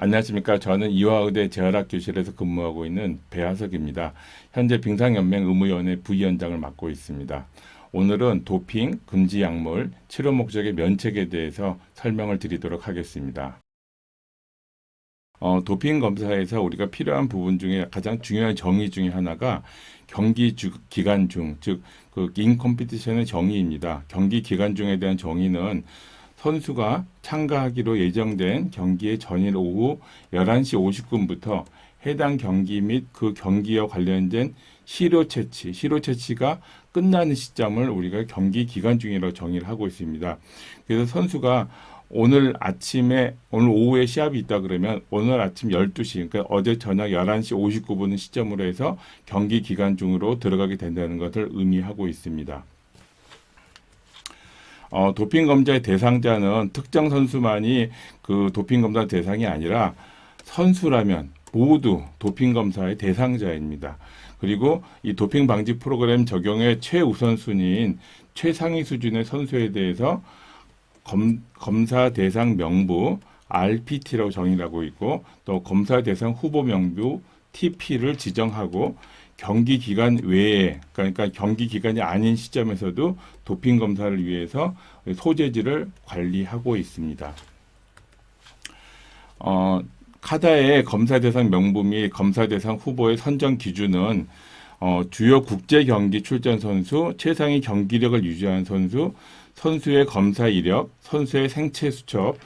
안녕하십니까. 저는 이화의대 재활학교실에서 근무하고 있는 배하석입니다. 현재 빙상연맹 의무위원회 부위원장을 맡고 있습니다. 오늘은 도핑, 금지 약물, 치료 목적의 면책에 대해서 설명을 드리도록 하겠습니다. 도핑 검사에서 우리가 필요한 부분 중에 가장 중요한 정의 중에 하나가 경기 기간 중, 즉, 인컴피티션의 정의입니다. 경기 기간 중에 대한 정의는 선수가 참가하기로 예정된 경기의 전일 오후 11시 50분부터 해당 경기 및 그 경기와 관련된 시료 채취가 끝나는 시점을 우리가 경기 기간 중이라고 정의를 하고 있습니다. 그래서 선수가 오늘 오후에 시합이 있다 그러면 오늘 아침 12시, 그러니까 어제 저녁 11시 59분 시점으로 해서 경기 기간 중으로 들어가게 된다는 것을 의미하고 있습니다. 도핑 검사의 대상자는 특정 선수만이 그 도핑 검사 대상이 아니라 선수라면 모두 도핑 검사의 대상자입니다. 그리고 이 도핑 방지 프로그램 적용의 최우선순위인 최상위 수준의 선수에 대해서 검사 대상 명부 RPT라고 정의를 하고 있고, 또 검사 대상 후보 명부 TP를 지정하고, 경기 기간 외에, 그러니까 경기 기간이 아닌 시점에서도 도핑 검사를 위해서 소재지를 관리하고 있습니다. 카다의 검사 대상 명부 및 검사 대상 후보의 선정 기준은 주요 국제 경기 출전 선수, 최상위 경기력을 유지한 선수, 선수의 검사 이력, 선수의 생체 수첩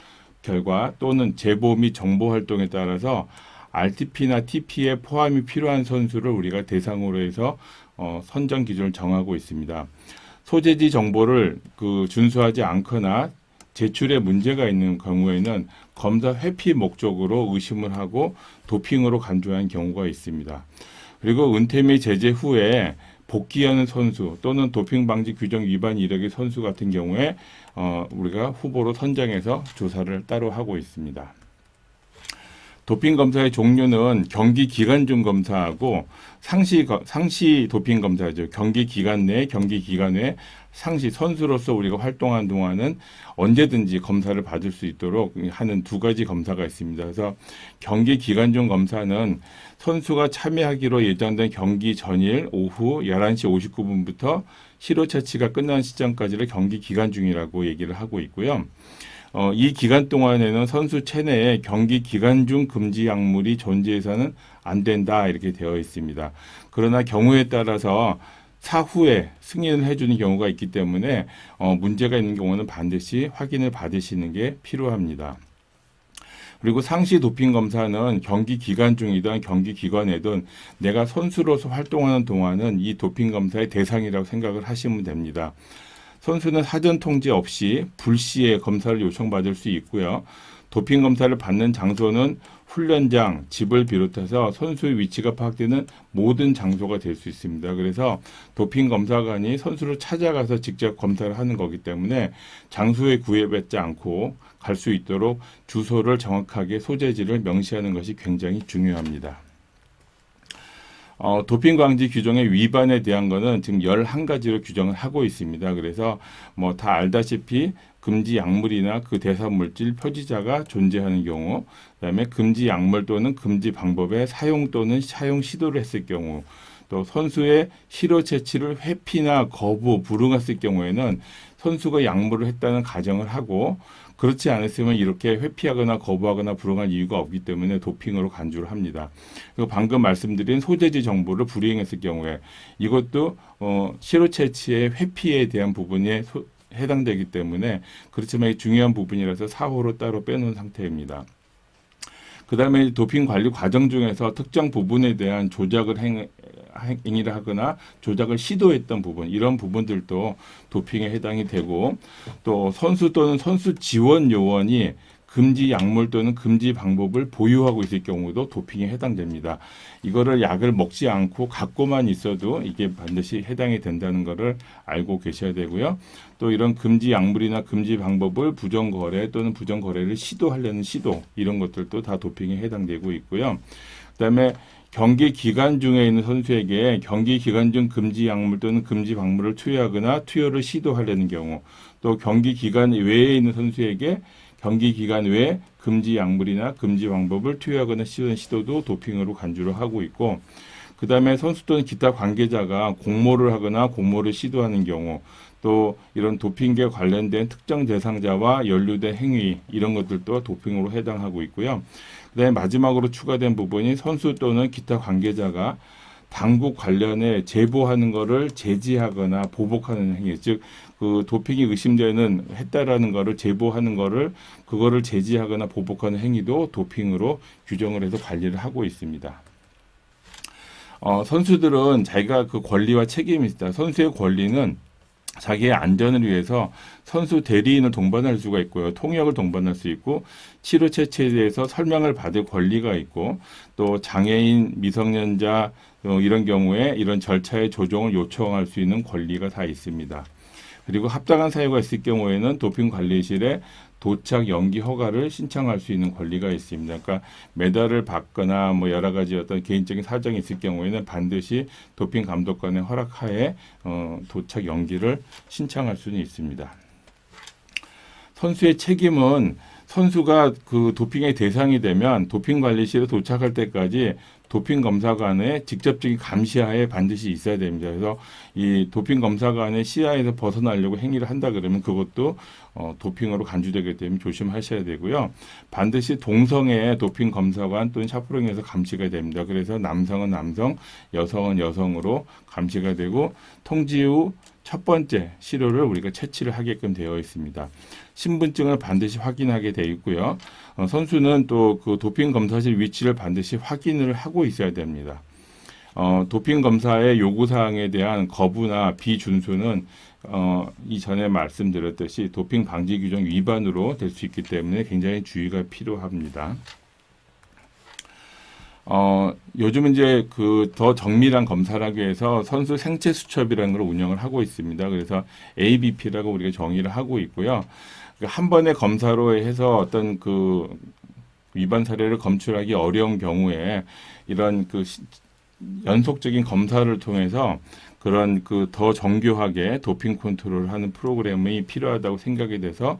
결과 또는 제보 및 정보 활동에 따라서 RTP나 TP에 포함이 필요한 선수를 우리가 대상으로 해서 선정 기준을 정하고 있습니다. 소재지 정보를 준수하지 않거나 제출에 문제가 있는 경우에는 검사 회피 목적으로 의심을 하고 도핑으로 간주한 경우가 있습니다. 그리고 은퇴 및 제재 후에 복귀하는 선수 또는 도핑 방지 규정 위반 이력의 선수 같은 경우에 우리가 후보로 선정해서 조사를 따로 하고 있습니다. 도핑 검사의 종류는 경기 기간 중 검사하고 상시 도핑 검사죠. 경기 기간 내, 경기 기간 외 상시 선수로서 우리가 활동하는 동안은 언제든지 검사를 받을 수 있도록 하는 두 가지 검사가 있습니다. 그래서 경기 기간 중 검사는 선수가 참여하기로 예정된 경기 전일 오후 11시 59분부터 시료 채취가 끝난 시점까지를 경기 기간 중이라고 얘기를 하고 있고요. 이 기간 동안에는 선수 체내에 경기 기간 중 금지 약물이 존재해서는 안 된다 이렇게 되어 있습니다. 그러나 경우에 따라서 사후에 승인을 해주는 경우가 있기 때문에 문제가 있는 경우는 반드시 확인을 받으시는 게 필요합니다. 그리고 상시 도핑 검사는 경기 기간 중이든 경기 기간에든 내가 선수로서 활동하는 동안은 이 도핑 검사의 대상이라고 생각을 하시면 됩니다. 선수는 사전 통지 없이 불시에 검사를 요청받을 수 있고요. 도핑 검사를 받는 장소는 훈련장, 집을 비롯해서 선수의 위치가 파악되는 모든 장소가 될 수 있습니다. 그래서 도핑 검사관이 선수를 찾아가서 직접 검사를 하는 거기 때문에 장소에 구애받지 않고 갈 수 있도록 주소를 정확하게 소재지를 명시하는 것이 굉장히 중요합니다. 도핑 방지 규정의 위반에 대한 거는 지금 11가지로 규정을 하고 있습니다. 그래서 다 알다시피 금지 약물이나 그 대상 물질 표지자가 존재하는 경우, 그다음에 금지 약물 또는 금지 방법의 사용 또는 사용 시도를 했을 경우, 또 선수의 시료 채취를 회피나 거부, 불응했을 경우에는 선수가 약물을 했다는 가정을 하고, 그렇지 않았으면 이렇게 회피하거나 거부하거나 불응할 이유가 없기 때문에 도핑으로 간주를 합니다. 그리고 방금 말씀드린 소재지 정보를 불이행했을 경우에 이것도 시료 채취의 회피에 대한 부분에 해당되기 때문에 그렇지만 중요한 부분이라서 사호로 따로 빼놓은 상태입니다. 그 다음에 도핑 관리 과정 중에서 특정 부분에 대한 조작을 행위를 하거나 조작을 시도했던 부분, 이런 부분들도 도핑에 해당이 되고, 또 선수 또는 선수 지원 요원이 금지 약물 또는 금지 방법을 보유하고 있을 경우도 도핑에 해당됩니다. 이거를 약을 먹지 않고 갖고만 있어도 이게 반드시 해당이 된다는 것을 알고 계셔야 되고요. 또 이런 금지 약물이나 금지 방법을 부정거래 또는 부정거래를 시도하려는 시도, 이런 것들도 다 도핑에 해당되고 있고요. 그다음에 경기 기간 중에 있는 선수에게 경기 기간 중 금지 약물 또는 금지 방법을 투여하거나 투여를 시도하려는 경우, 또 경기 기간 외에 있는 선수에게 경기 기간 외에 금지 약물이나 금지 방법을 투여하거나 시도한 시도도 도핑으로 간주를 하고 있고, 그 다음에 선수 또는 기타 관계자가 공모를 하거나 공모를 시도하는 경우, 또 이런 도핑계 관련된 특정 대상자와 연루된 행위, 이런 것들도 도핑으로 해당하고 있고요. 그 다음에 마지막으로 추가된 부분이 선수 또는 기타 관계자가 당국 관련해 제보하는 것을 제지하거나 보복하는 행위, 즉 그 도핑이 의심되는 했다라는 것을 제보하는 것을 그거를 제지하거나 보복하는 행위도 도핑으로 규정을 해서 관리를 하고 있습니다. 선수들은 자기가 그 권리와 책임이 있다. 선수의 권리는 자기의 안전을 위해서 선수 대리인을 동반할 수가 있고요. 통역을 동반할 수 있고, 치료 채취에 대해서 설명을 받을 권리가 있고, 또 장애인, 미성년자 이런 경우에 이런 절차의 조정을 요청할 수 있는 권리가 다 있습니다. 그리고 합당한 사유가 있을 경우에는 도핑관리실에 도착 연기 허가를 신청할 수 있는 권리가 있습니다. 그러니까 메달을 받거나 뭐 여러 가지 어떤 개인적인 사정이 있을 경우에는 반드시 도핑 감독관의 허락하에 도착 연기를 신청할 수는 있습니다. 선수의 책임은 선수가 그 도핑의 대상이 되면 도핑관리실에 도착할 때까지 도핑검사관의 직접적인 감시하에 반드시 있어야 됩니다. 그래서 이 도핑검사관의 시야에서 벗어나려고 행위를 한다 그러면 그것도 도핑으로 간주되기 때문에 조심하셔야 되고요. 반드시 동성애 도핑검사관 또는 샤프롱에서 감시가 됩니다. 그래서 남성은 남성, 여성은 여성으로 감시가 되고, 통지 후 첫 번째 시료를 우리가 채취를 하게끔 되어 있습니다. 신분증을 반드시 확인하게 되어 있고요. 선수는 또 그 도핑 검사실 위치를 반드시 확인을 하고 있어야 됩니다. 도핑 검사의 요구 사항에 대한 거부나 비준수는 이전에 말씀드렸듯이 도핑 방지 규정 위반으로 될 수 있기 때문에 굉장히 주의가 필요합니다. 요즘 이제 그 더 정밀한 검사를 하기 위해서 선수 생체 수첩이라는 걸 운영을 하고 있습니다. 그래서 ABP라고 우리가 정의를 하고 있고요. 한 번의 검사로 해서 어떤 그 위반 사례를 검출하기 어려운 경우에 이런 그 연속적인 검사를 통해서 그런 그 더 정교하게 도핑 컨트롤을 하는 프로그램이 필요하다고 생각이 돼서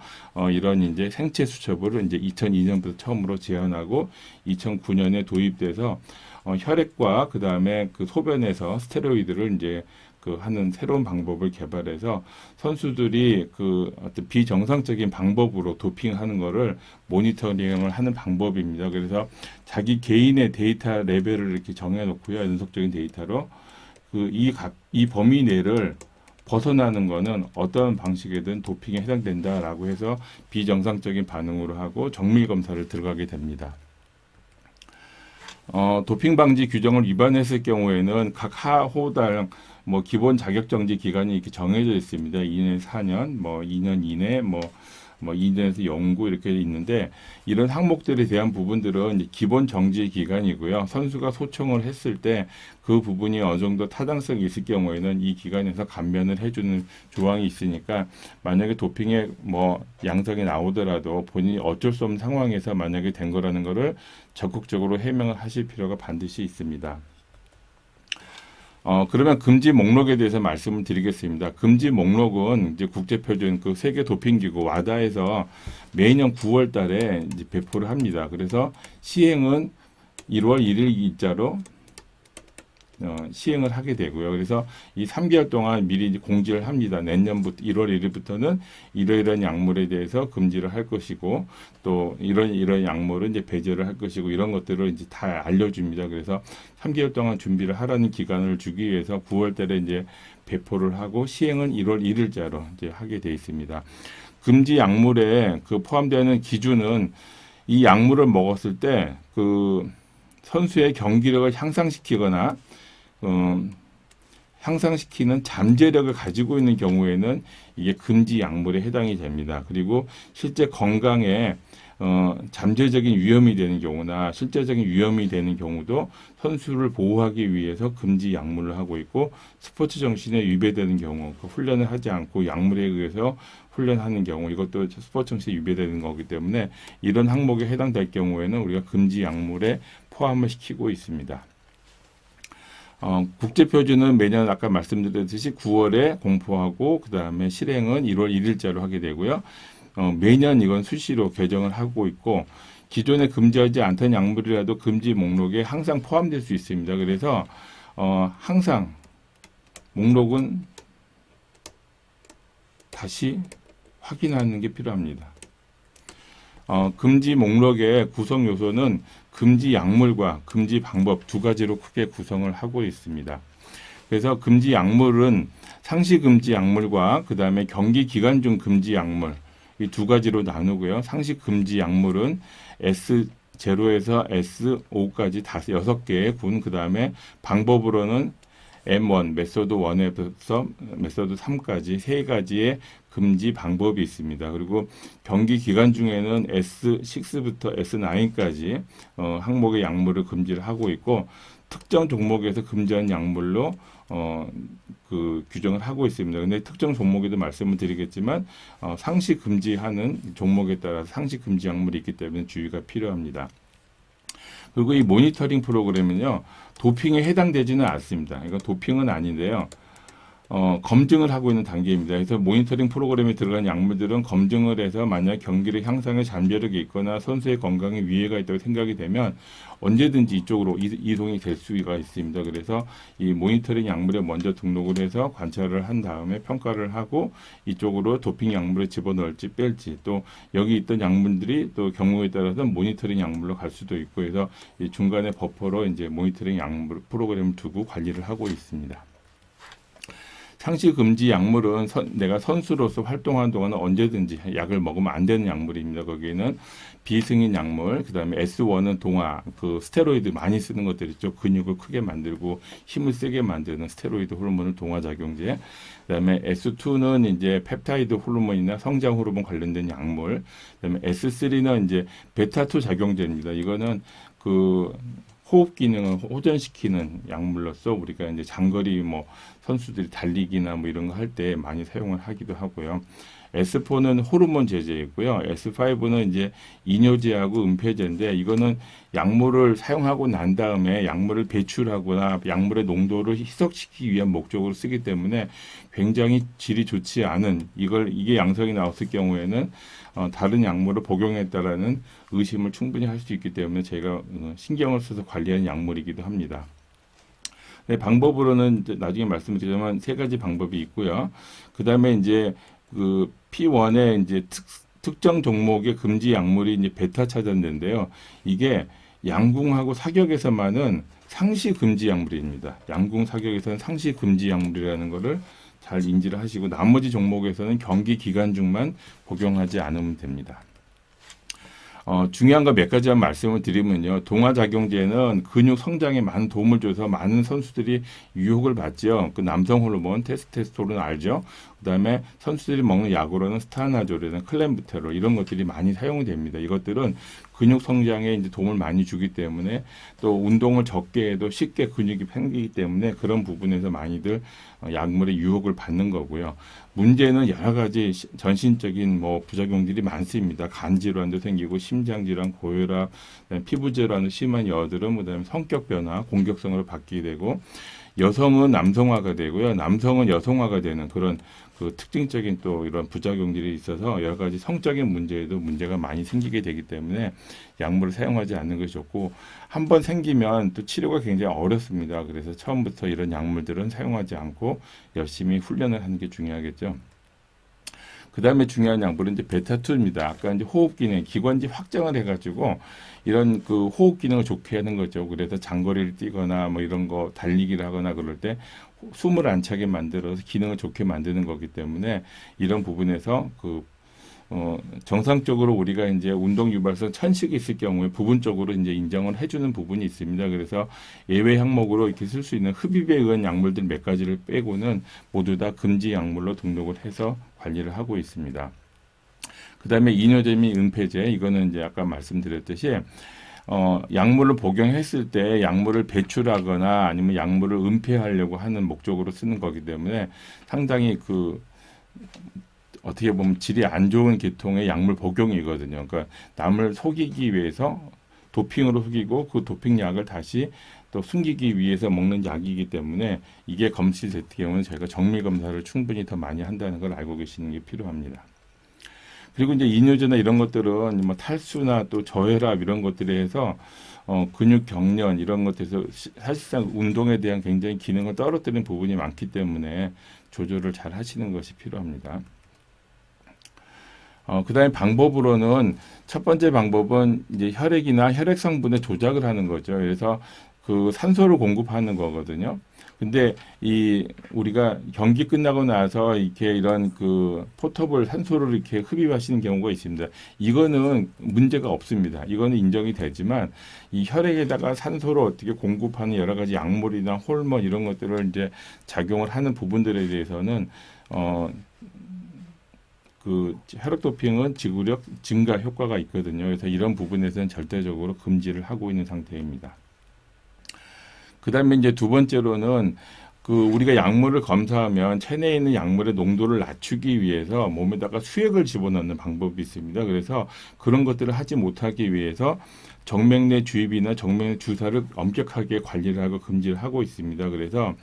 이런 이제 생체 수첩을 이제 2002년부터 처음으로 제안하고 2009년에 도입돼서 혈액과 그 다음에 그 소변에서 스테로이드를 이제 그 하는 새로운 방법을 개발해서 선수들이 그 어떤 비정상적인 방법으로 도핑하는 거를 모니터링을 하는 방법입니다. 그래서 자기 개인의 데이터 레벨을 이렇게 정해놓고요, 연속적인 데이터로 이 범위 내를 벗어나는 것은 어떤 방식이든 도핑에 해당된다라고 해서 비정상적인 반응으로 하고 정밀 검사를 들어가게 됩니다. 도핑 방지 규정을 위반했을 경우에는 각 하호당 뭐 기본 자격 정지 기간이 이렇게 정해져 있습니다. 2년, 4년, 뭐 2년 이내, 뭐 2년에서 영구 이렇게 있는데, 이런 항목들에 대한 부분들은 이제 기본 정지 기간이고요. 선수가 소청을 했을 때 그 부분이 어느 정도 타당성이 있을 경우에는 이 기간에서 감면을 해주는 조항이 있으니까, 만약에 도핑에 뭐 양성이 나오더라도 본인이 어쩔 수 없는 상황에서 만약에 된 거라는 거를 적극적으로 해명을 하실 필요가 반드시 있습니다. 그러면 금지 목록에 대해서 말씀을 드리겠습니다. 금지 목록은 이제 국제표준 그 세계 도핑기구 와다에서 매년 9월 달에 이제 배포를 합니다. 그래서 시행은 1월 1일 일자로 시행을 하게 되고요. 그래서 이 3개월 동안 미리 공지를 합니다. 내년부터 1월 1일부터는 이러이러한 약물에 대해서 금지를 할 것이고, 또 이런 약물은 이제 배제를 할 것이고, 이런 것들을 이제 다 알려줍니다. 그래서 3개월 동안 준비를 하라는 기간을 주기 위해서 9월 달에 이제 배포를 하고, 시행은 1월 1일자로 이제 하게 되어 있습니다. 금지 약물에 그 포함되는 기준은 이 약물을 먹었을 때 그 선수의 경기력을 향상시키거나 향상시키는 잠재력을 가지고 있는 경우에는 이게 금지 약물에 해당이 됩니다. 그리고 실제 건강에 잠재적인 위험이 되는 경우나 실제적인 위험이 되는 경우도 선수를 보호하기 위해서 금지 약물을 하고 있고, 스포츠 정신에 위배되는 경우, 그 훈련을 하지 않고 약물에 의해서 훈련하는 경우, 이것도 스포츠 정신에 위배되는 거기 때문에 이런 항목에 해당될 경우에는 우리가 금지 약물에 포함을 시키고 있습니다. 국제표준은 매년 아까 말씀드렸듯이 9월에 공포하고 그 다음에 실행은 1월 1일자로 하게 되고요. 매년 이건 수시로 개정을 하고 있고 기존에 금지하지 않던 약물이라도 금지 목록에 항상 포함될 수 있습니다. 그래서 항상 목록은 다시 확인하는 게 필요합니다. 금지 목록의 구성 요소는 금지 약물과 금지 방법 두 가지로 크게 구성을 하고 있습니다. 그래서 금지 약물은 상시 금지 약물과 그 다음에 경기 기간 중 금지 약물 이 두 가지로 나누고요. 상시 금지 약물은 S0에서 S5까지 6개의 군, 그 다음에 방법으로는 M1, 메소드 1에서 메소드 3까지 3가지의 금지 방법이 있습니다. 그리고 경기 기간 중에는 S6부터 S9까지 항목의 약물을 금지를 하고 있고 특정 종목에서 금지한 약물로 규정을 하고 있습니다. 근데 특정 종목에도 말씀을 드리겠지만 상시 금지하는 종목에 따라서 상시 금지 약물이 있기 때문에 주의가 필요합니다. 그리고 이 모니터링 프로그램은요, 도핑에 해당되지는 않습니다. 이건 도핑은 아닌데요. 검증을 하고 있는 단계입니다. 그래서 모니터링 프로그램에 들어간 약물들은 검증을 해서 만약 경기력 향상에 잠재력이 있거나 선수의 건강에 위해가 있다고 생각이 되면 언제든지 이쪽으로 이동이 될 수가 있습니다. 그래서 이 모니터링 약물에 먼저 등록을 해서 관찰을 한 다음에 평가를 하고 이쪽으로 도핑 약물을 집어넣을지 뺄지 또 여기 있던 약물들이 또 경우에 따라서 모니터링 약물로 갈 수도 있고 해서 이 중간에 버퍼로 이제 모니터링 약물 프로그램을 두고 관리를 하고 있습니다. 상시 금지 약물은 내가 선수로서 활동하는 동안 언제든지 약을 먹으면 안 되는 약물입니다. 거기에는 비승인 약물, 그 다음에 S1은 동화, 스테로이드 많이 쓰는 것들 있죠. 근육을 크게 만들고 힘을 세게 만드는 스테로이드 호르몬을 동화작용제. 그 다음에 S2는 이제 펩타이드 호르몬이나 성장 호르몬 관련된 약물. 그 다음에 S3는 이제 베타2 작용제입니다. 이거는 호흡 기능을 호전시키는 약물로서 우리가 이제 장거리 선수들이 달리기나 이런 거 할 때 많이 사용을 하기도 하고요. S4는 호르몬 제제이고요. S5는 이제 이뇨제하고 은폐제인데 이거는 약물을 사용하고 난 다음에 약물을 배출하거나 약물의 농도를 희석시키기 위한 목적으로 쓰기 때문에 굉장히 질이 좋지 않은 이게 양성이 나왔을 경우에는 다른 약물을 복용했다라는 의심을 충분히 할 수 있기 때문에 제가 신경을 써서 관리하는 약물이기도 합니다. 네, 방법으로는 나중에 말씀드리자면 3가지 방법이 있고요. 그 다음에 이제 P1에 이제 특정 종목의 금지 약물이 이제 베타 차전제인데요. 이게 양궁하고 사격에서만은 상시 금지 약물입니다. 양궁 사격에서는 상시 금지 약물이라는 거를 잘 인지를 하시고 나머지 종목에서는 경기 기간 중만 복용하지 않으면 됩니다. 중요한 거 몇 가지만 말씀을 드리면요. 동화작용제는 근육 성장에 많은 도움을 줘서 많은 선수들이 유혹을 받죠. 남성 호르몬, 테스토스테론 알죠? 그 다음에 선수들이 먹는 약으로는 스타나졸이나 클렌부테롤 이런 것들이 많이 사용이 됩니다. 이것들은 근육 성장에 이제 도움을 많이 주기 때문에 또 운동을 적게 해도 쉽게 근육이 생기기 때문에 그런 부분에서 많이들 약물의 유혹을 받는 거고요. 문제는 여러 가지 전신적인 부작용들이 많습니다. 간 질환도 생기고 심장 질환, 고혈압, 피부 질환도 심한 여드름, 그다음에 성격 변화, 공격성으로 바뀌게 되고 여성은 남성화가 되고요. 남성은 여성화가 되는 그런 특징적인 또 이런 부작용들이 있어서 여러 가지 성적인 문제에도 문제가 많이 생기게 되기 때문에 약물을 사용하지 않는 것이 좋고 한번 생기면 또 치료가 굉장히 어렵습니다. 그래서 처음부터 이런 약물들은 사용하지 않고 열심히 훈련을 하는 게 중요하겠죠. 그 다음에 중요한 약물은 이제 베타2입니다. 아까 이제 호흡 기능, 기관지 확장을 해가지고 이런 호흡 기능을 좋게 하는 거죠. 그래서 장거리를 뛰거나 이런 거 달리기를 하거나 그럴 때 숨을 안 차게 만들어서 기능을 좋게 만드는 거기 때문에 이런 부분에서 정상적으로 우리가 이제 운동 유발성 천식이 있을 경우에 부분적으로 이제 인정을 해주는 부분이 있습니다. 그래서 예외 항목으로 이렇게 쓸 수 있는 흡입에 의한 약물들 몇 가지를 빼고는 모두 다 금지 약물로 등록을 해서 관리를 하고 있습니다. 그 다음에 이뇨제 및 은폐제, 이거는 이제 아까 말씀드렸듯이 약물을 복용했을 때 약물을 배출하거나 아니면 약물을 은폐하려고 하는 목적으로 쓰는 거기 때문에 상당히 어떻게 보면 질이 안 좋은 계통의 약물 복용이거든요. 그러니까 남을 속이기 위해서 도핑으로 속이고 그 도핑약을 다시 또 숨기기 위해서 먹는 약이기 때문에 이게 검출될 경우는 저희가 정밀 검사를 충분히 더 많이 한다는 걸 알고 계시는 게 필요합니다. 그리고 이제 이뇨제나 이런 것들은 뭐 탈수나 또 저혈압 이런 것들에 해서 근육 경련 이런 것들에서 사실상 운동에 대한 굉장히 기능을 떨어뜨리는 부분이 많기 때문에 조절을 잘 하시는 것이 필요합니다. 그다음에 방법으로는 첫 번째 방법은 이제 혈액이나 혈액 성분의 조작을 하는 거죠. 그래서 그 산소를 공급하는 거거든요. 근데 우리가 경기 끝나고 나서 이렇게 이런 그 포터블 산소를 이렇게 흡입하시는 경우가 있습니다. 이거는 문제가 없습니다. 이거는 인정이 되지만 이 혈액에다가 산소를 어떻게 공급하는 여러 가지 약물이나 호르몬 이런 것들을 이제 작용을 하는 부분들에 대해서는 그 혈액 도핑은 지구력 증가 효과가 있거든요. 그래서 이런 부분에서는 절대적으로 금지를 하고 있는 상태입니다. 그다음에 이제 두 번째로는 그 우리가 약물을 검사하면 체내에 있는 약물의 농도를 낮추기 위해서 몸에다가 수액을 집어넣는 방법이 있습니다. 그래서 그런 것들을 하지 못하기 위해서 정맥내 주입이나 정맥내 주사를 엄격하게 관리를 하고 금지를 하고 있습니다. 그래서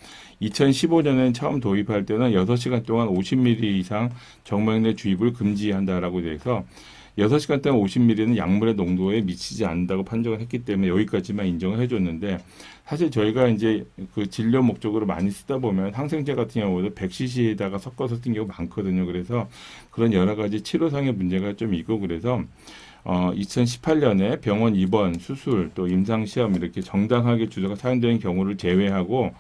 2015년에 처음 도입할 때는 6시간 동안 50ml 이상 정맥내 주입을 금지한다라고 돼서 6시간 동안 50ml는 약물의 농도에 미치지 않는다고 판정을 했기 때문에 여기까지만 인정을 해줬는데 사실 저희가 이제 그 진료 목적으로 많이 쓰다 보면 항생제 같은 경우도 100cc에다가 섞어서 쓴 경우가 많거든요. 그래서 그런 여러 가지 치료상의 문제가 좀 있고 그래서 2018년에 병원 입원, 수술, 또 임상시험 이렇게 정당하게 주사가 사용되는 경우를 제외하고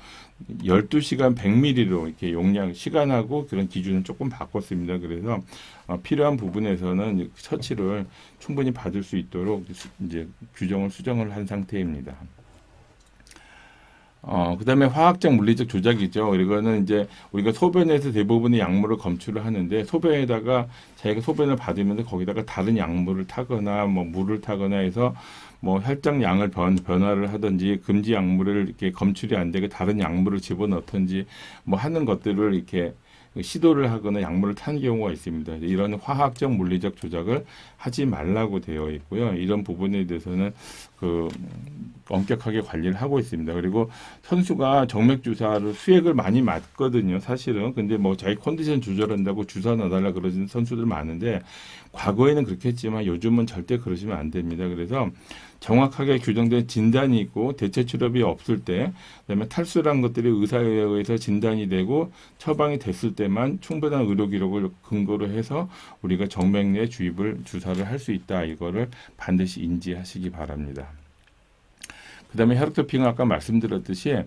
12시간 100ml로 이렇게 용량, 시간하고 그런 기준을 조금 바꿨습니다. 그래서 필요한 부분에서는 처치를 충분히 받을 수 있도록 이제 규정을 수정을 한 상태입니다. 그다음에 화학적 물리적 조작이죠. 이거는 이제 우리가 소변에서 대부분의 약물을 검출을 하는데 소변에다가 자기가 소변을 받으면서 거기다가 다른 약물을 타거나 뭐 물을 타거나 해서 뭐 혈장량을 변화를 하든지 금지 약물을 이렇게 검출이 안 되게 다른 약물을 집어넣든지 뭐 하는 것들을 이렇게 시도를 하거나 약물을 타는 경우가 있습니다. 이런 화학적 물리적 조작을 하지 말라고 되어 있고요. 이런 부분에 대해서는 그 엄격하게 관리를 하고 있습니다. 그리고 선수가 정맥 주사를 수액을 많이 맞거든요. 사실은. 근데 뭐 자기 컨디션 조절한다고 주사 놔달라 그러시는 선수들 많은데 과거에는 그렇게 했지만 요즘은 절대 그러시면 안 됩니다. 그래서 정확하게 규정된 진단이 있고 대체 치료비 없을 때, 그다음에 탈수란 것들이 의사에 의해서 진단이 되고 처방이 됐을 때만 충분한 의료 기록을 근거로 해서 우리가 정맥내 주입을 주사를 할 수 있다. 이거를 반드시 인지하시기 바랍니다. 그다음에 혈액 도핑은 아까 말씀드렸듯이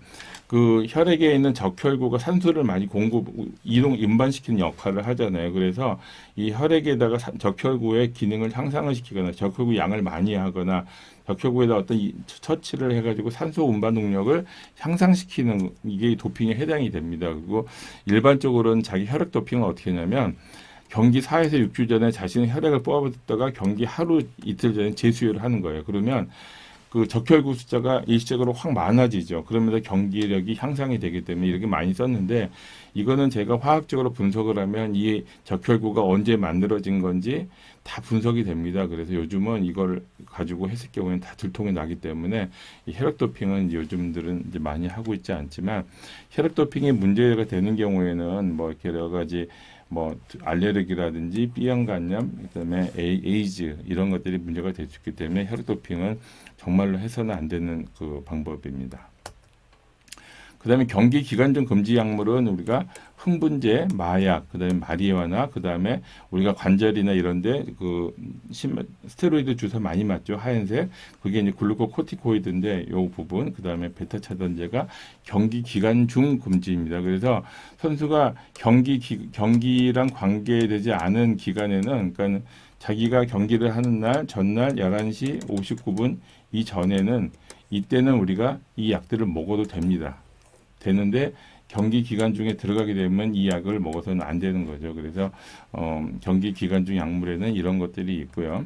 그 혈액에 있는 적혈구가 산소를 많이 운반시키는 역할을 하잖아요. 그래서 이 혈액에다가 적혈구의 기능을 향상을 시키거나 적혈구 양을 많이 하거나 적혈구에다 어떤 처치를 해가지고 산소 운반 능력을 향상시키는 이게 도핑에 해당이 됩니다. 그리고 일반적으로는 자기 혈액 도핑은 어떻게 하냐면 경기 4에서 6주 전에 자신의 혈액을 뽑아뒀다가 경기 하루 이틀 전에 재수혈을 하는 거예요. 그러면 그 적혈구 숫자가 일시적으로 확 많아지죠. 그러면서 경기력이 향상이 되기 때문에 이렇게 많이 썼는데 이거는 제가 화학적으로 분석을 하면 이 적혈구가 언제 만들어진 건지 다 분석이 됩니다. 그래서 요즘은 이걸 가지고 했을 경우에는 다 들통이 나기 때문에 이 혈액 도핑은 요즘들은 이제 많이 하고 있지 않지만 혈액 도핑이 문제가 되는 경우에는 뭐 이렇게 여러 가지 뭐 알레르기라든지 B형 간염, 그다음에 에이즈 이런 것들이 문제가 될 수 있기 때문에 혈액 도핑은 정말로 해서는 안 되는 그 방법입니다. 그다음에 경기 기간 중 금지 약물은 우리가 흥분제, 마약, 그다음에 마리화나 그다음에 우리가 관절이나 이런데 그 스테로이드 주사 많이 맞죠. 하얀색 그게 이제 글루코코티코이드인데 요 부분 그다음에 베타 차단제가 경기 기간 중 금지입니다. 그래서 선수가 경기랑 관계되지 않은 기간에는 그러니까 자기가 경기를 하는 날 전날 11시 59분 이전에는 이때는 우리가 이 약들을 먹어도 되는데 경기 기간 중에 들어가게 되면 이 약을 먹어서는 안 되는 거죠. 그래서 경기 기간 중 약물에는 이런 것들이 있고요.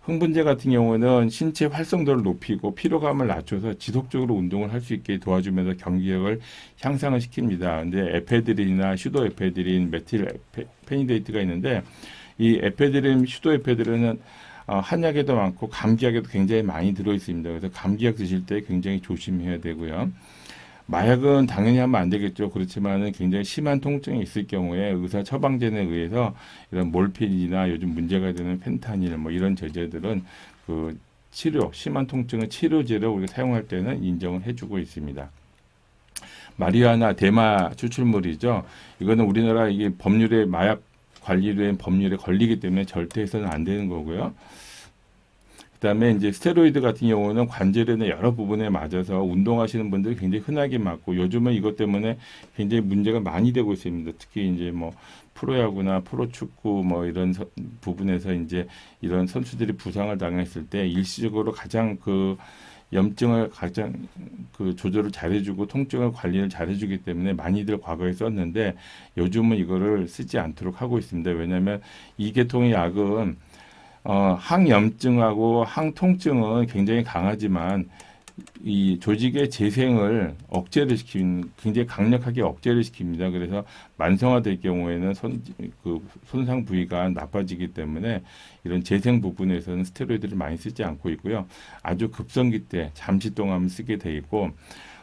흥분제 같은 경우는 신체 활성도를 높이고 피로감을 낮춰서 지속적으로 운동을 할 수 있게 도와주면서 경기력을 향상을 시킵니다. 근데 에페드린이나 슈도에페드린, 메틸페니데이트가 있는데 이 에페드린, 슈도에페드린은 한약에도 많고 감기약에도 굉장히 많이 들어있습니다. 그래서 감기약 드실 때 굉장히 조심해야 되고요. 마약은 당연히 하면 안 되겠죠. 그렇지만은 굉장히 심한 통증이 있을 경우에 의사 처방전에 의해서 이런 몰핀이나 요즘 문제가 되는 펜타닐 뭐 이런 제제들은 그 치료, 심한 통증의 치료제로 우리가 사용할 때는 인정을 해주고 있습니다. 마리화나 대마 추출물이죠. 이거는 우리나라 이게 법률에 마약 관리된 법률에 걸리기 때문에 절대 해서는 안 되는 거고요. 그다음에 이제 스테로이드 같은 경우는 관절이나 여러 부분에 맞아서 운동하시는 분들이 굉장히 흔하게 맞고 요즘은 이것 때문에 굉장히 문제가 많이 되고 있습니다. 특히 이제 뭐 프로야구나 프로축구 뭐 이런 부분에서 이제 이런 선수들이 부상을 당했을 때 일시적으로 가장 그 염증을 가장 그 조절을 잘해주고 통증을 관리를 잘해주기 때문에 많이들 과거에 썼는데 요즘은 이거를 쓰지 않도록 하고 있습니다. 왜냐하면 이 계통의 약은 항염증하고 항통증은 굉장히 강하지만 이 조직의 재생을 억제를 시키는 굉장히 강력하게 억제를 시킵니다. 그래서 만성화될 경우에는 손상 부위가 나빠지기 때문에 이런 재생 부분에서는 스테로이드를 많이 쓰지 않고 있고요. 아주 급성기 때 잠시 동안 쓰게 돼 있고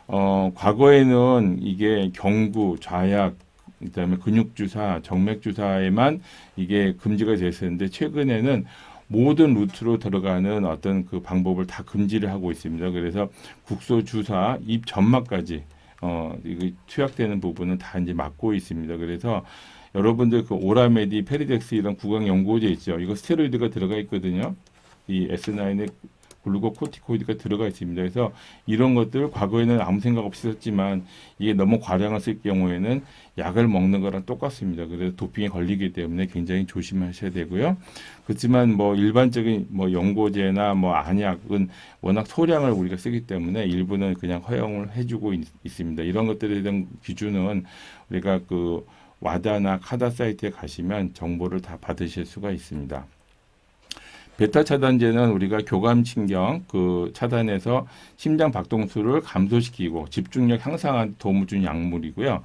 과거에는 이게 경구, 좌약 그다음에 근육주사, 정맥주사에만 이게 금지가 됐었는데 최근에는 모든 루트로 들어가는 어떤 그 방법을 다 금지를 하고 있습니다. 그래서 국소 주사, 입 점막까지 이거 투약되는 부분은 다 이제 막고 있습니다. 그래서 여러분들 그 오라메디, 페리덱스 이런 구강 연고제 있죠. 이거 스테로이드가 들어가 있거든요. 이 S9에 글루코코티코이드가 들어가 있습니다. 그래서 이런 것들 과거에는 아무 생각 없이 썼지만 이게 너무 과량을 쓸 경우에는 약을 먹는 거랑 똑같습니다. 그래서 도핑에 걸리기 때문에 굉장히 조심하셔야 되고요. 그렇지만 뭐 일반적인 뭐 연고제나 뭐 안약은 워낙 소량을 우리가 쓰기 때문에 일부는 그냥 허용을 해주고 있습니다. 이런 것들에 대한 기준은 우리가 그 와다나 카다 사이트에 가시면 정보를 다 받으실 수가 있습니다. 베타 차단제는 우리가 교감신경 그 차단해서 심장 박동수를 감소시키고 집중력 향상하는 도움을 준 약물이고요.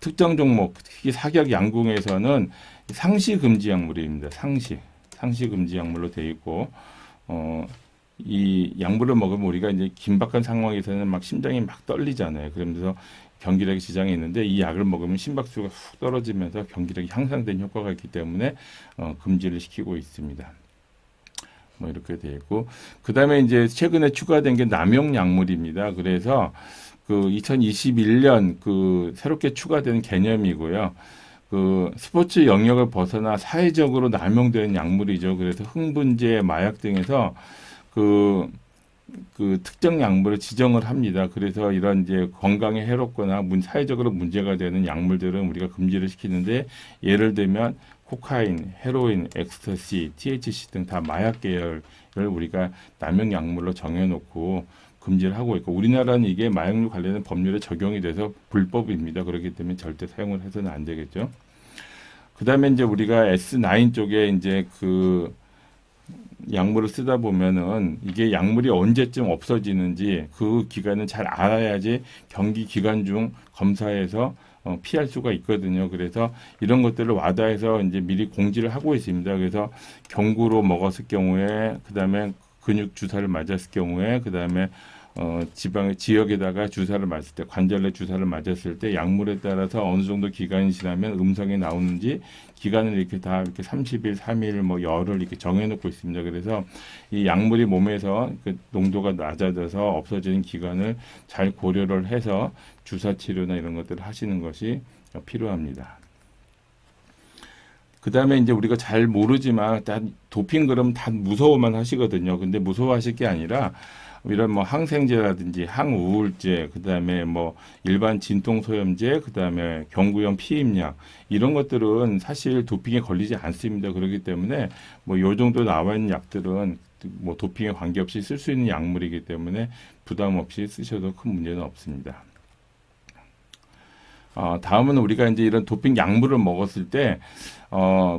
특정 종목, 특히 사격 양궁에서는 상시 금지 약물입니다. 상시 금지 약물로 되어 있고, 이 약물을 먹으면 우리가 이제 긴박한 상황에서는 막 심장이 막 떨리잖아요. 그러면서 경기력에 지장이 있는데 이 약을 먹으면 심박수가 훅 떨어지면서 경기력이 향상된 효과가 있기 때문에 금지를 시키고 있습니다. 뭐 이렇게 되어 있고 그 다음에 이제 최근에 추가된 게 남용 약물입니다. 그래서 그 2021년 그 새롭게 추가된 개념이고요. 그 스포츠 영역을 벗어나 사회적으로 남용되는 약물이죠. 그래서 흥분제, 마약 등에서 그 특정 약물을 지정을 합니다. 그래서 이런 이제 건강에 해롭거나 사회적으로 문제가 되는 약물들은 우리가 금지를 시키는데 예를 들면 코카인, 헤로인, 엑스터시, THC 등 다 마약 계열을 우리가 남용 약물로 정해놓고 금지를 하고 있고 우리나라는 이게 마약류 관련된 법률에 적용이 돼서 불법입니다. 그렇기 때문에 절대 사용을 해서는 안 되겠죠. 그 다음에 이제 우리가 S9 쪽에 이제 그 약물을 쓰다 보면은 이게 약물이 언제쯤 없어지는지 그 기간은 잘 알아야지 경기 기간 중 검사에서 피할 수가 있거든요. 그래서 이런 것들을 와다해서 이제 미리 공지를 하고 있습니다. 그래서 경구로 먹었을 경우에, 그 다음에 근육 주사를 맞았을 경우에, 그 다음에 지역에다가 주사를 맞을 때, 관절내 주사를 맞았을 때 약물에 따라서 어느 정도 기간이 지나면 음성이 나오는지 기간을 이렇게 다 이렇게 30일, 3일, 뭐 열을 이렇게 정해놓고 있습니다. 그래서 이 약물이 몸에서 그 농도가 낮아져서 없어지는 기간을 잘 고려를 해서 주사 치료나 이런 것들을 하시는 것이 필요합니다. 그 다음에 이제 우리가 잘 모르지만 다 도핑 그러면 다 무서워만 하시거든요. 근데 무서워하실 게 아니라 이런 뭐 항생제라든지 항우울제, 그 다음에 뭐 일반 진통소염제, 그 다음에 경구용 피임약 이런 것들은 사실 도핑에 걸리지 않습니다. 그렇기 때문에 뭐 요 정도 나와 있는 약들은 뭐 도핑에 관계없이 쓸 수 있는 약물이기 때문에 부담 없이 쓰셔도 큰 문제는 없습니다. 다음은 우리가 이제 이런 도핑 약물을 먹었을 때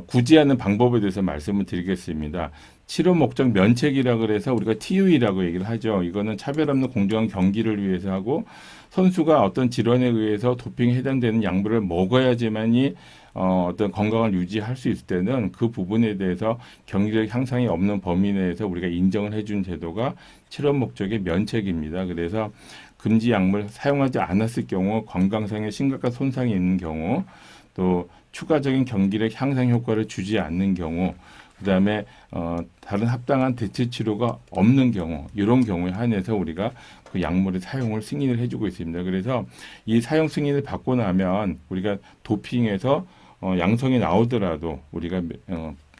구제하는 방법에 대해서 말씀을 드리겠습니다. 치료 목적 면책이라 그래서 우리가 TUE라고 얘기를 하죠. 이거는 차별 없는 공정한 경기를 위해서 하고 선수가 어떤 질환에 의해서 도핑에 해당되는 약물을 먹어야지만이 어떤 건강을 유지할 수 있을 때는 그 부분에 대해서 경기력 향상이 없는 범위 내에서 우리가 인정을 해준 제도가 치료 목적의 면책입니다. 그래서 금지 약물 사용하지 않았을 경우 건강상의 심각한 손상이 있는 경우, 또 추가적인 경기력 향상 효과를 주지 않는 경우, 그다음에 다른 합당한 대체 치료가 없는 경우, 이런 경우에 한해서 우리가 그 약물의 사용을 승인을 해주고 있습니다. 그래서 이 사용 승인을 받고 나면 우리가 도핑에서 양성이 나오더라도 우리가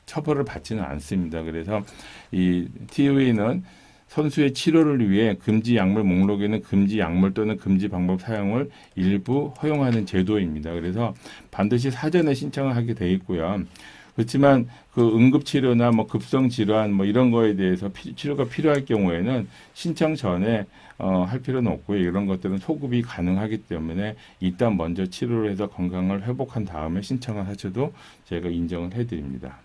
처벌을 받지는 않습니다. 그래서 이 TUA는 선수의 치료를 위해 금지 약물 목록에는 금지 약물 또는 금지 방법 사용을 일부 허용하는 제도입니다. 그래서 반드시 사전에 신청을 하게 돼 있고요. 그렇지만 그 응급치료나 뭐 급성질환 뭐 이런 거에 대해서 치료가 필요할 경우에는 신청 전에 할 필요는 없고요. 이런 것들은 소급이 가능하기 때문에 일단 먼저 치료를 해서 건강을 회복한 다음에 신청을 하셔도 제가 인정을 해드립니다.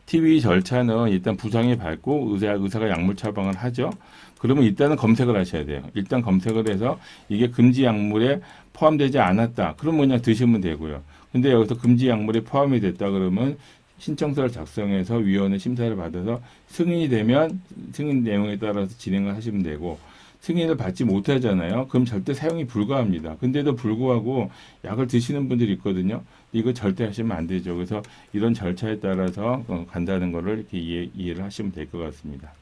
TB 절차는 일단 부상이 밟고 의사가 약물 처방을 하죠. 그러면 일단은 검색을 하셔야 돼요. 일단 검색을 해서 이게 금지 약물에 포함되지 않았다. 그럼 그냥 드시면 되고요. 근데 여기서 금지 약물이 포함이 됐다 그러면 신청서를 작성해서 위원회 심사를 받아서 승인이 되면 승인 내용에 따라서 진행을 하시면 되고, 승인을 받지 못하잖아요. 그럼 절대 사용이 불가합니다. 근데도 불구하고 약을 드시는 분들이 있거든요. 이거 절대 하시면 안 되죠. 그래서 이런 절차에 따라서 간다는 거를 이렇게 이해를 하시면 될 것 같습니다.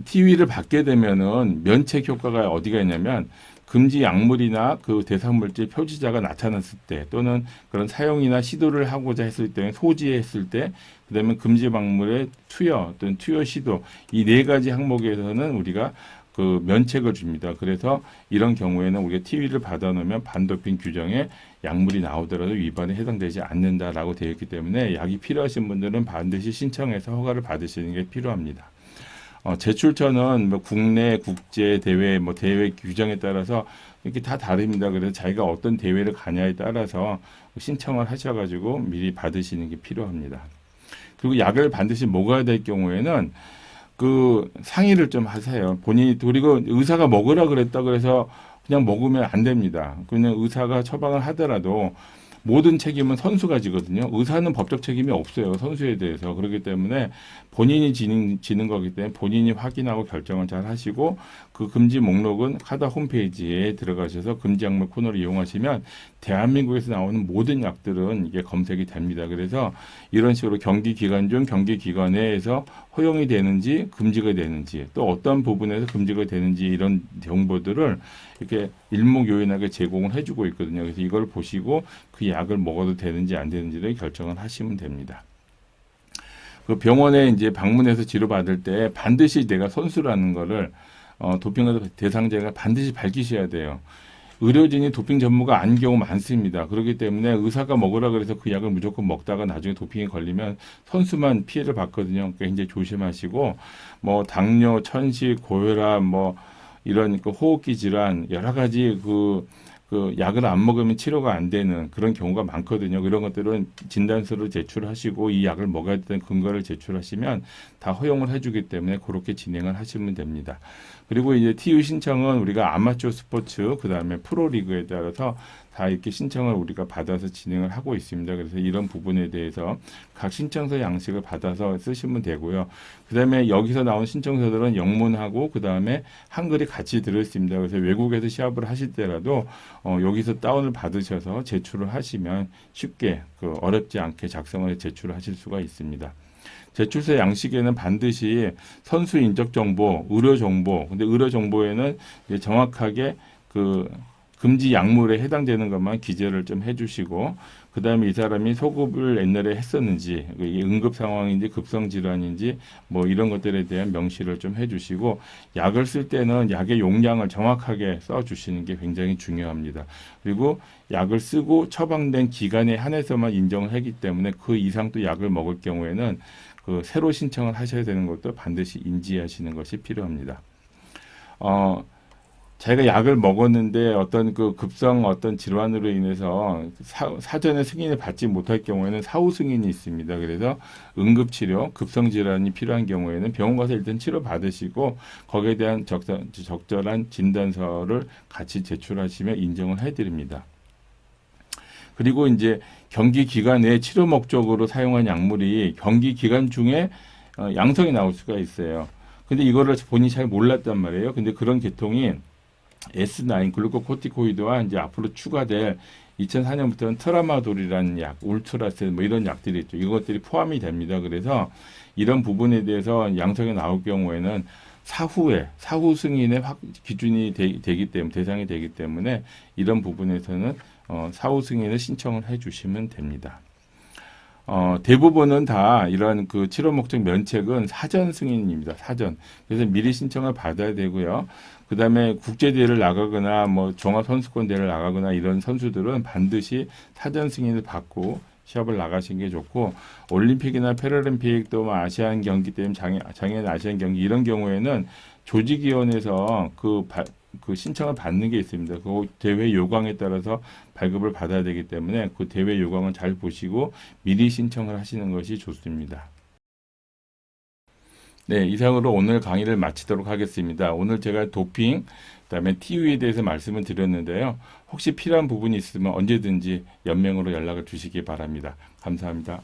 TU를 받게 되면은 면책 효과가 어디가 있냐면, 금지 약물이나 그 대상물질 표시자가 나타났을 때, 또는 그런 사용이나 시도를 하고자 했을 때, 소지했을 때, 그다음에 금지 약물의 투여 또는 투여 시도, 이 네 가지 항목에서는 우리가 그 면책을 줍니다. 그래서 이런 경우에는 우리가 TU를 받아놓으면 반도핑 규정에 약물이 나오더라도 위반에 해당되지 않는다라고 되어 있기 때문에 약이 필요하신 분들은 반드시 신청해서 허가를 받으시는 게 필요합니다. 제출처는 뭐 국내, 국제 대회, 뭐 대회 규정에 따라서 이렇게 다 다릅니다. 그래서 자기가 어떤 대회를 가냐에 따라서 신청을 하셔가지고 미리 받으시는 게 필요합니다. 그리고 약을 반드시 먹어야 될 경우에는 그 상의를 좀 하세요. 본인이, 그리고 의사가 먹으라 그랬다 그래서 그냥 먹으면 안 됩니다. 그냥 의사가 처방을 하더라도 모든 책임은 선수가 지거든요. 의사는 법적 책임이 없어요. 선수에 대해서. 그렇기 때문에 본인이 지는 거기 때문에 본인이 확인하고 결정을 잘 하시고, 그 금지 목록은 카다 홈페이지에 들어가셔서 금지 약물 코너를 이용하시면 대한민국에서 나오는 모든 약들은 이게 검색이 됩니다. 그래서 이런 식으로 경기 기간 중 경기 기간 내에서 허용이 되는지 금지가 되는지, 또 어떤 부분에서 금지가 되는지, 이런 정보들을 이렇게 일목요연하게 제공을 해주고 있거든요. 그래서 이걸 보시고 그 약을 먹어도 되는지 안 되는지를 결정을 하시면 됩니다. 그 병원에 이제 방문해서 치료받을 때 반드시 내가 선수라는 거를 도핑 대상자가 반드시 밝히셔야 돼요. 의료진이 도핑 전무가 아닌 경우 많습니다. 그렇기 때문에 의사가 먹으라 그래서 그 약을 무조건 먹다가 나중에 도핑에 걸리면 선수만 피해를 받거든요. 그러니까 굉장히 조심하시고, 뭐 당뇨, 천식, 고혈압, 뭐 이런 그 호흡기 질환, 여러 가지 그 약을 안 먹으면 치료가 안 되는 그런 경우가 많거든요. 이런 것들은 진단서를 제출하시고 이 약을 먹어야 되는 근거를 제출하시면 다 허용을 해주기 때문에 그렇게 진행을 하시면 됩니다. 그리고 이제 TU 신청은 우리가 아마추어 스포츠, 그 다음에 프로리그에 따라서 다 이렇게 신청을 우리가 받아서 진행을 하고 있습니다. 그래서 이런 부분에 대해서 각 신청서 양식을 받아서 쓰시면 되고요. 그 다음에 여기서 나온 신청서들은 영문하고 그 다음에 한글이 같이 들어있습니다. 그래서 외국에서 시합을 하실 때라도 여기서 다운을 받으셔서 제출을 하시면 쉽게 어렵지 않게 작성을 제출을 하실 수가 있습니다. 제출서 양식에는 반드시 선수 인적 정보, 의료 정보, 근데 의료 정보에는 정확하게 금지 약물에 해당되는 것만 기재를 좀 해주시고, 그 다음에 이 사람이 소급을 옛날에 했었는지, 이게 응급 상황인지 급성 질환인지 뭐 이런 것들에 대한 명시를 좀 해주시고, 약을 쓸 때는 약의 용량을 정확하게 써주시는 게 굉장히 중요합니다. 그리고 약을 쓰고 처방된 기간에 한해서만 인정을 하기 때문에 그 이상 또 약을 먹을 경우에는 새로 신청을 하셔야 되는 것도 반드시 인지하시는 것이 필요합니다. 자기가 약을 먹었는데 어떤 급성 어떤 질환으로 인해서 사전에 승인을 받지 못할 경우에는 사후 승인이 있습니다. 그래서 응급치료, 급성 질환이 필요한 경우에는 병원 가서 일단 치료 받으시고 거기에 대한 적절한 진단서를 같이 제출하시면 인정을 해드립니다. 그리고 이제 경기 기간 내에 치료 목적으로 사용한 약물이 경기 기간 중에 양성이 나올 수가 있어요. 근데 이거를 본인이 잘 몰랐단 말이에요. 근데 그런 계통이 S9 글루코코티코이드와 이제 앞으로 추가될 2004년부터는 트라마돌이라는 약, 울트라셀 뭐 이런 약들이 있죠. 이것들이 포함이 됩니다. 그래서 이런 부분에 대해서 양성이 나올 경우에는 사후 승인의 기준이 되기 때문에 대상이 되기 때문에 이런 부분에서는 사후 승인을 신청을 해주시면 됩니다. 대부분은 다 이런 그 치료 목적 면책은 사전 승인입니다. 사전. 그래서 미리 신청을 받아야 되고요. 그 다음에 국제대회를 나가거나 뭐 종합선수권대회를 나가거나 이런 선수들은 반드시 사전 승인을 받고 시합을 나가시는 게 좋고, 올림픽이나 패럴림픽 또 뭐 아시안 경기 때문에 장애인 아시안 경기 이런 경우에는 조직위원회에서 그 신청을 받는 게 있습니다. 그 대회 요강에 따라서 발급을 받아야 되기 때문에 그 대회 요강을 잘 보시고 미리 신청을 하시는 것이 좋습니다. 네, 이상으로 오늘 강의를 마치도록 하겠습니다. 오늘 제가 도핑, 그다음에 TU에 대해서 말씀을 드렸는데요. 혹시 필요한 부분이 있으면 언제든지 연맹으로 연락을 주시기 바랍니다. 감사합니다.